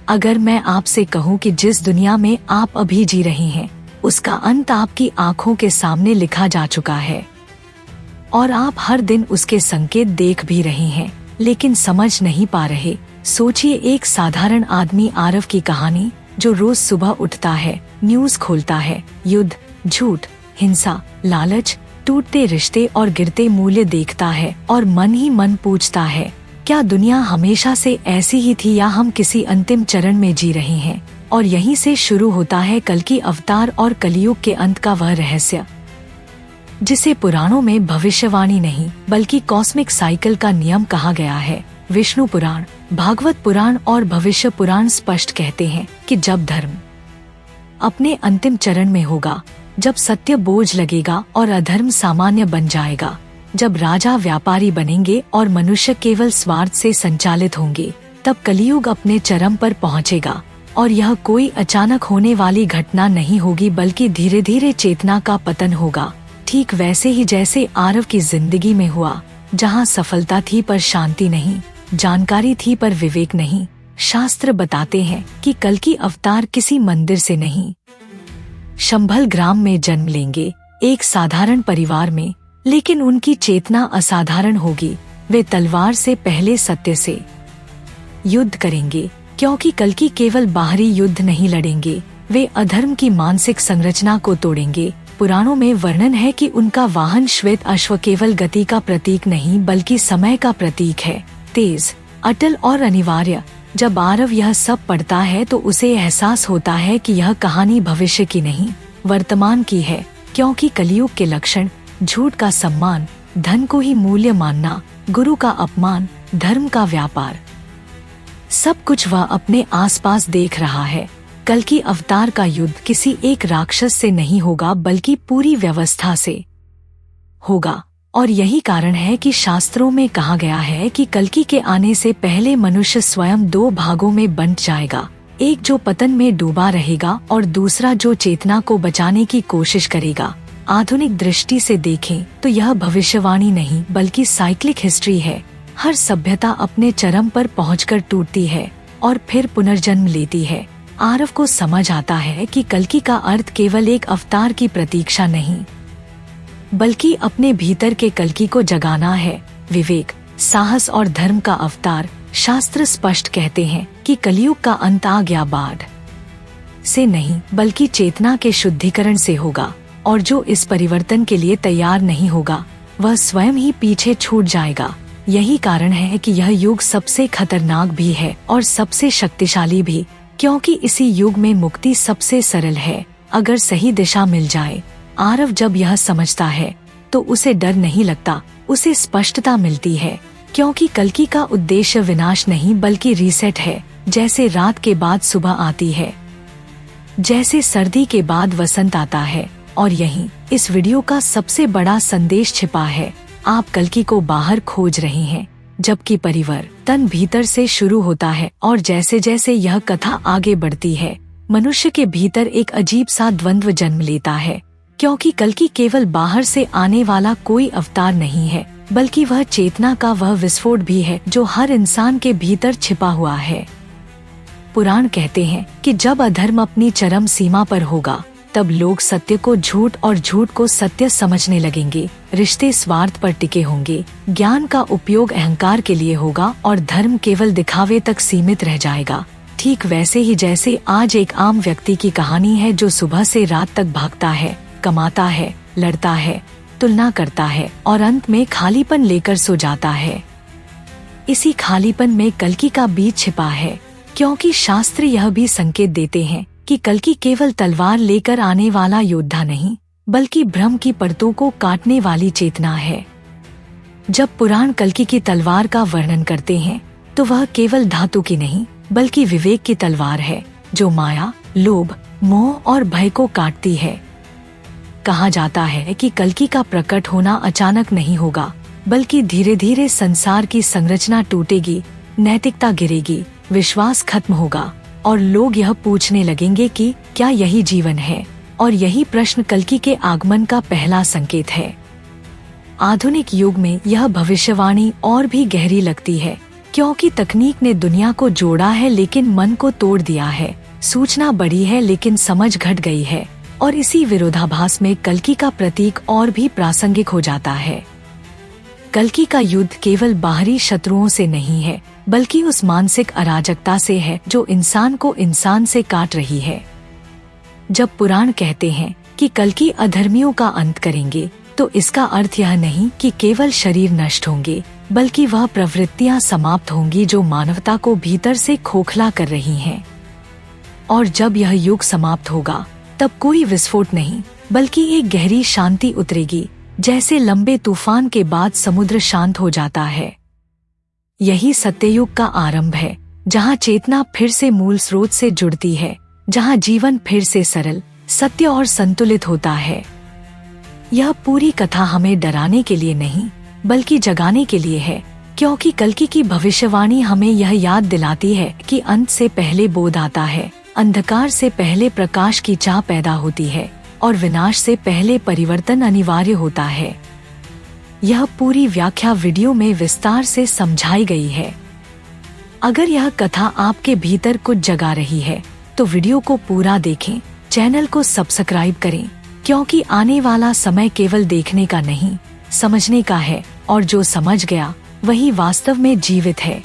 अगर मैं आपसे कहूँ कि जिस दुनिया में आप अभी जी रहे हैं उसका अंत आपकी आंखों के सामने लिखा जा चुका है और आप हर दिन उसके संकेत देख भी रहे हैं लेकिन समझ नहीं पा रहे। सोचिए एक साधारण आदमी आरव की कहानी, जो रोज सुबह उठता है, न्यूज खोलता है, युद्ध, झूठ, हिंसा, लालच, टूटते रिश्ते और गिरते मूल्य देखता है और मन ही मन पूछता है, क्या दुनिया हमेशा से ऐसी ही थी या हम किसी अंतिम चरण में जी रहे हैं। और यहीं से शुरू होता है कल्कि अवतार और कलयुग के अंत का वह रहस्य जिसे पुराणों में भविष्यवाणी नहीं बल्कि कॉस्मिक साइकिल का नियम कहा गया है। विष्णु पुराण, भागवत पुराण और भविष्य पुराण स्पष्ट कहते हैं कि जब धर्म अपने अंतिम चरण में होगा, जब सत्य बोझ लगेगा और अधर्म सामान्य बन जाएगा, जब राजा व्यापारी बनेंगे और मनुष्य केवल स्वार्थ से संचालित होंगे, तब कलयुग अपने चरम पर पहुंचेगा। और यह कोई अचानक होने वाली घटना नहीं होगी बल्कि धीरे धीरे चेतना का पतन होगा, ठीक वैसे ही जैसे आरव की जिंदगी में हुआ, जहां सफलता थी पर शांति नहीं, जानकारी थी पर विवेक नहीं। शास्त्र बताते हैं कि कल्कि अवतार किसी मंदिर से नहीं, शंभल ग्राम में जन्म लेंगे, एक साधारण परिवार में, लेकिन उनकी चेतना असाधारण होगी। वे तलवार से पहले सत्य से युद्ध करेंगे, क्योंकि कल्कि केवल बाहरी युद्ध नहीं लड़ेंगे, वे अधर्म की मानसिक संरचना को तोड़ेंगे। पुराणों में वर्णन है कि उनका वाहन श्वेत अश्व केवल गति का प्रतीक नहीं बल्कि समय का प्रतीक है, तेज, अटल और अनिवार्य। जब आरव यह सब पढ़ता है तो उसे एहसास होता है कि यह कहानी भविष्य की नहीं, वर्तमान की है, क्योंकि कलयुग के लक्षण, झूठ का सम्मान, धन को ही मूल्य मानना, गुरु का अपमान, धर्म का व्यापार, सब कुछ वह अपने आसपास देख रहा है। कल्कि अवतार का युद्ध किसी एक राक्षस से नहीं होगा बल्कि पूरी व्यवस्था से होगा। और यही कारण है कि शास्त्रों में कहा गया है कि कल्कि के आने से पहले मनुष्य स्वयं दो भागों में बंट जाएगा, एक जो पतन में डूबा रहेगा और दूसरा जो चेतना को बचाने की कोशिश करेगा। आधुनिक दृष्टि से देखें तो यह भविष्यवाणी नहीं बल्कि साइक्लिक हिस्ट्री है। हर सभ्यता अपने चरम पर पहुंचकर टूटती है और फिर पुनर्जन्म लेती है। आरव को समझ आता है कि कल्कि का अर्थ केवल एक अवतार की प्रतीक्षा नहीं बल्कि अपने भीतर के कल्कि को जगाना है। विवेक, साहस और धर्म का अवतार। शास्त्र स्पष्ट कहते हैं कि कलयुग का अंत आ गया बाढ़ से नहीं बल्कि चेतना के शुद्धिकरण से होगा, और जो इस परिवर्तन के लिए तैयार नहीं होगा वह स्वयं ही पीछे छूट जाएगा। यही कारण है कि यह युग सबसे खतरनाक भी है और सबसे शक्तिशाली भी, क्योंकि इसी युग में मुक्ति सबसे सरल है अगर सही दिशा मिल जाए। आरव जब यह समझता है तो उसे डर नहीं लगता, उसे स्पष्टता मिलती है, क्योंकि कल्कि का उद्देश्य विनाश नहीं बल्कि रीसेट है। जैसे रात के बाद सुबह आती है, जैसे सर्दी के बाद वसंत आता है, और यहीं इस वीडियो का सबसे बड़ा संदेश छिपा है। आप कल्कि को बाहर खोज रहे हैं, जबकि परिवर्तन भीतर से शुरू होता है। और जैसे जैसे यह कथा आगे बढ़ती है, मनुष्य के भीतर एक अजीब सा द्वंद्व जन्म लेता है, क्योंकि कल्कि केवल बाहर से आने वाला कोई अवतार नहीं है बल्कि वह चेतना का वह विस्फोट भी है जो हर इंसान के भीतर छिपा हुआ है। पुराण कहते हैं कि जब अधर्म अपनी चरम सीमा पर होगा तब लोग सत्य को झूठ और झूठ को सत्य समझने लगेंगे, रिश्ते स्वार्थ पर टिके होंगे, ज्ञान का उपयोग अहंकार के लिए होगा और धर्म केवल दिखावे तक सीमित रह जाएगा। ठीक वैसे ही जैसे आज एक आम व्यक्ति की कहानी है जो सुबह से रात तक भागता है, कमाता है, लड़ता है, तुलना करता है और अंत में खालीपन लेकर सो जाता है। इसी खालीपन में कल्कि का बीज छिपा है, क्योंकि शास्त्र यह भी संकेत देते हैं कि कल्कि केवल तलवार लेकर आने वाला योद्धा नहीं बल्कि भ्रम की परतों को काटने वाली चेतना है। जब पुराण कल्कि की तलवार का वर्णन करते हैं तो वह केवल धातु की नहीं बल्कि विवेक की तलवार है, जो माया, लोभ, मोह और भय को काटती है। कहा जाता है कि कल्कि का प्रकट होना अचानक नहीं होगा बल्कि धीरे धीरे संसार की संरचना टूटेगी, नैतिकता गिरेगी, विश्वास खत्म होगा और लोग यह पूछने लगेंगे कि क्या यही जीवन है। और यही प्रश्न कल्कि के आगमन का पहला संकेत है। आधुनिक युग में यह भविष्यवाणी और भी गहरी लगती है, क्योंकि तकनीक ने दुनिया को जोड़ा है लेकिन मन को तोड़ दिया है। सूचना बढ़ी है लेकिन समझ घट गई है। और इसी विरोधाभास में कल्कि का प्रतीक और भी प्रासंगिक हो जाता है। कल्कि का युद्ध केवल बाहरी शत्रुओं से नहीं है, बल्कि उस मानसिक अराजकता से है जो इंसान को इंसान से काट रही है। जब पुराण कहते हैं कि कल्कि अधर्मियों का अंत करेंगे, तो इसका अर्थ यह नहीं कि केवल शरीर नष्ट होंगे, बल्कि वह प्रवृत्तियां समाप्त होंगी जो मानवता को भीतर से खोखला कर रही हैं। और जब यह युग समाप्त होगा, तब कोई विस्फोट नहीं, बल्कि एक गहरी शांति उतरेगी, जैसे लंबे तूफान के बाद समुद्र शांत हो जाता है। यही सत्ययुग का आरंभ है, जहाँ चेतना फिर से मूल स्रोत से जुड़ती है, जहाँ जीवन फिर से सरल, सत्य और संतुलित होता है। यह पूरी कथा हमें डराने के लिए नहीं, बल्कि जगाने के लिए है, क्योंकि कल्कि की भविष्यवाणी हमें यह याद दिलाती है कि अंत से पहले बोध आता है, अंधकार से पहले प्रकाश की चाह पैदा होती है, और विनाश से पहले परिवर्तन अनिवार्य होता है। यह पूरी व्याख्या वीडियो में विस्तार से समझाई गई है। अगर यह कथा आपके भीतर कुछ जगा रही है, तो वीडियो को पूरा देखें, चैनल को सब्सक्राइब करें, क्योंकि आने वाला समय केवल देखने का नहीं, समझने का है, और जो समझ गया वही वास्तव में जीवित है।